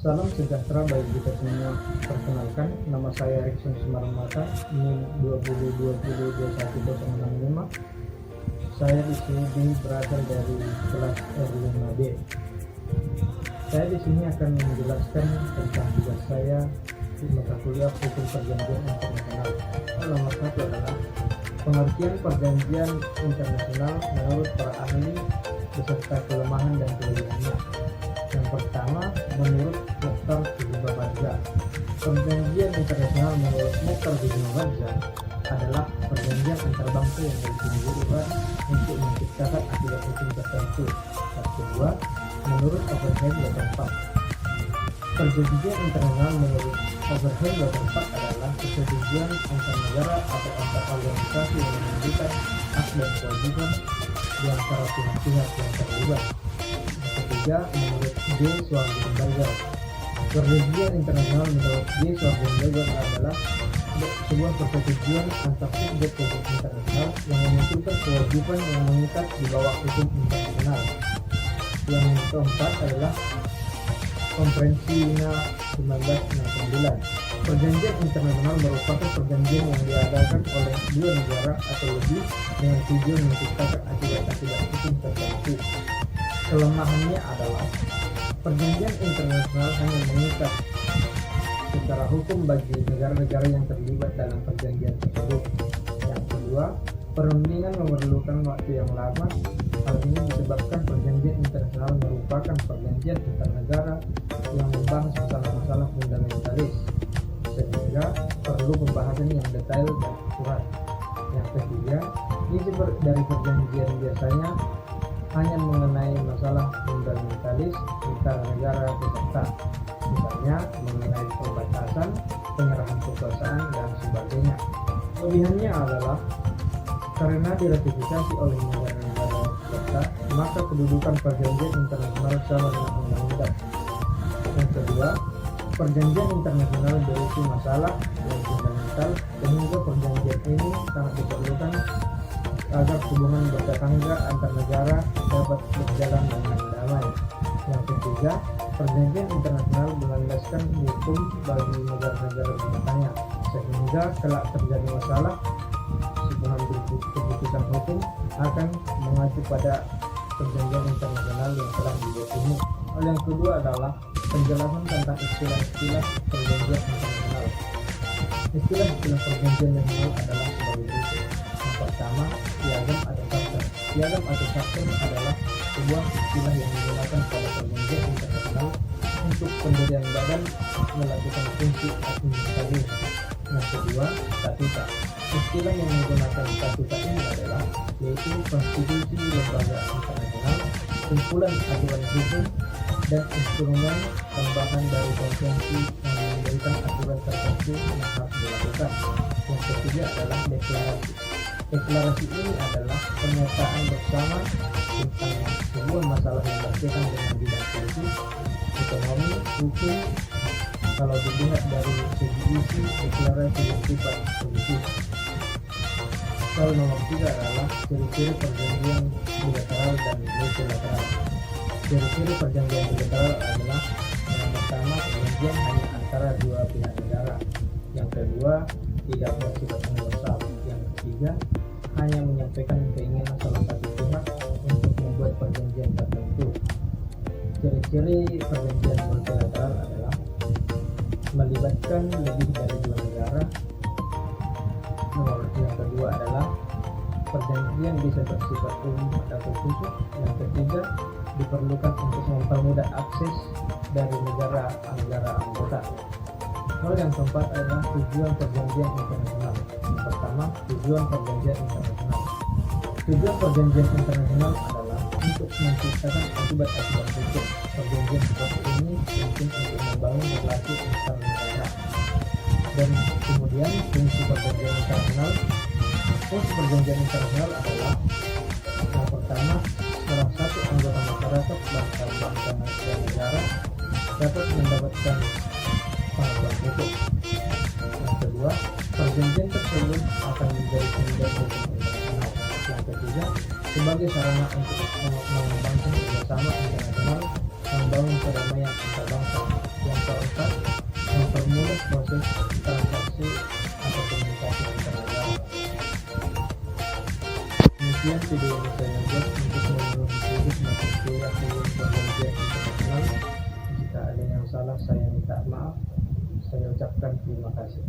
Salam sejahtera bagi kita semua. Perkenalkan, nama saya Erikson Sumarmata, NIM 20202105. Saya di sini berasal dari kelas R5B. Saya di sini akan menjelaskan tentang tugas saya di mata kuliah Hukum Perjanjian Internasional. Nomor 1 adalah pengertian perjanjian internasional menurut para ahli beserta kelemahan dan kelebihannya. Yang pertama, menurut Mukhtar Ibn Badza, perjanjian internasional menurut Mukhtar Ibn Badza adalah perjanjian antar bangsa yang bertujuan untuk menciptakan akibat hukum tertentu. Yang kedua, menurut Overhead Waterfall, perjanjian internasional menurut Overhead Waterfall adalah persetujuan antar negara atau antar organisasi yang memberikan hak dan kewajiban di antara pihak-pihak yang terlibat. Ketiga, menurut J. Swarzenberger, perjanjian internasional menurut J. Swarzenberger adalah sebuah persetujuan antar subjek hukum internasional yang memunculkan kewajiban yang mengikat di bawah hukum internasional. Yang keempat adalah Konferensi Wina 1969. Perjanjian internasional merupakan perjanjian yang diadakan oleh dua negara atau lebih dengan tujuan menciptakan akibat-akibat hukum tertentu. Kelemahannya adalah perjanjian internasional hanya mengikat secara hukum bagi negara-negara yang terlibat dalam perjanjian tersebut. Yang kedua, perundingan memerlukan waktu yang lama. Hal ini disebabkan perjanjian internasional merupakan perjanjian antar negara yang membahas masalah-masalah fundamentalis, sehingga perlu pembahasan yang detail dan akurat. Yang ketiga, isi dari perjanjian biasanya hanya mengenai masalah fundamentalis antar negara peserta, misalnya mengenai pembatasan, penyerahan kekuasaan, dan sebagainya. Kelebihannya adalah karena diratifikasi oleh negara-negara peserta, maka kedudukan perjanjian internasional sama dengan undang-undang. Yang kedua, perjanjian internasional berisi masalah yang fundamental, sehingga perjanjian ini sangat diperlukan agar hubungan bertetangga antar negara dapat berjalan dengan damai. Yang ketiga, perjanjian internasional melandaskan hukum bagi negara-negara pesertanya, sehingga kelak terjadi masalah, pengambil keputusan hukum akan mengacu pada perjanjian internasional yang telah dibuat ini. Hal yang kedua adalah penjelasan tentang istilah-istilah perjanjian internasional. Istilah-istilah perjanjian internasional adalah sebagai berikut. Yang pertama, piagam atau charter. Piagam atau charter adalah sebuah istilah yang digunakan pada perjanjian internasional untuk pendirian badan melakukan fungsi administratif. Yang kedua, statuta. Istilah yang menggunakan statuta ini adalah yaitu konstitusi lembaga internasional, kumpulan aturan hukum, dan instrumen tambahan dari konvensi yang memberikan aturan tertentu yang harus dilakukan. Yang ketiga adalah deklarasi. Deklarasi ini adalah pernyataan bersama tentang sebuah masalah yang berkaitan dengan bidang politik, ekonomi, hukum. Kalau dilihat dari segi isi, deklarasi bersifat politik. Soal nomor 3 adalah ciri-ciri perjanjian bilateral dan multilateral. Ciri-ciri perjanjian bilateral adalah yang pertama, perjanjian hanya antara dua pihak negara. Yang kedua, tidak bersifat universal. Yang ketiga, hanya menyampaikan keinginan salah satu pihak untuk membuat perjanjian tertentu. Ciri-ciri perjanjian multilateral adalah melibatkan lebih dari dua negara. Yang kedua adalah perjanjian bisa bersifat umum atau khusus. Yang ketiga, diperlukan untuk mempermudah akses dari negara anggota. Hal yang keempat adalah tujuan perjanjian internasional. Yang pertama, tujuan perjanjian internasional. Tujuan perjanjian internasional adalah untuk menciptakan akibat-akibat hukum. Perjanjian seperti ini penting untuk membangun relasi antar negara. Dan kemudian fungsi perjanjian internasional. Fungsi perjanjian internasional adalah yang pertama, salah satu anggota masyarakat bangsa-bangsa dan negara dapat mendapatkan pengetahuan hukum. Yang kedua, perjanjian tersebut akan menjadi sumber hukum internasional. Yang ketiga, sebagai sarana untuk mengembangkan kerjasama internasional, membangun perdamaian antar bangsa. Yang proses transaksi atau komunikasi antara. Demikian video yang saya buat untuk memenuhi semakin kuliah berbagai internasional. Jika ada yang salah saya minta maaf. Saya ucapkan terima kasih.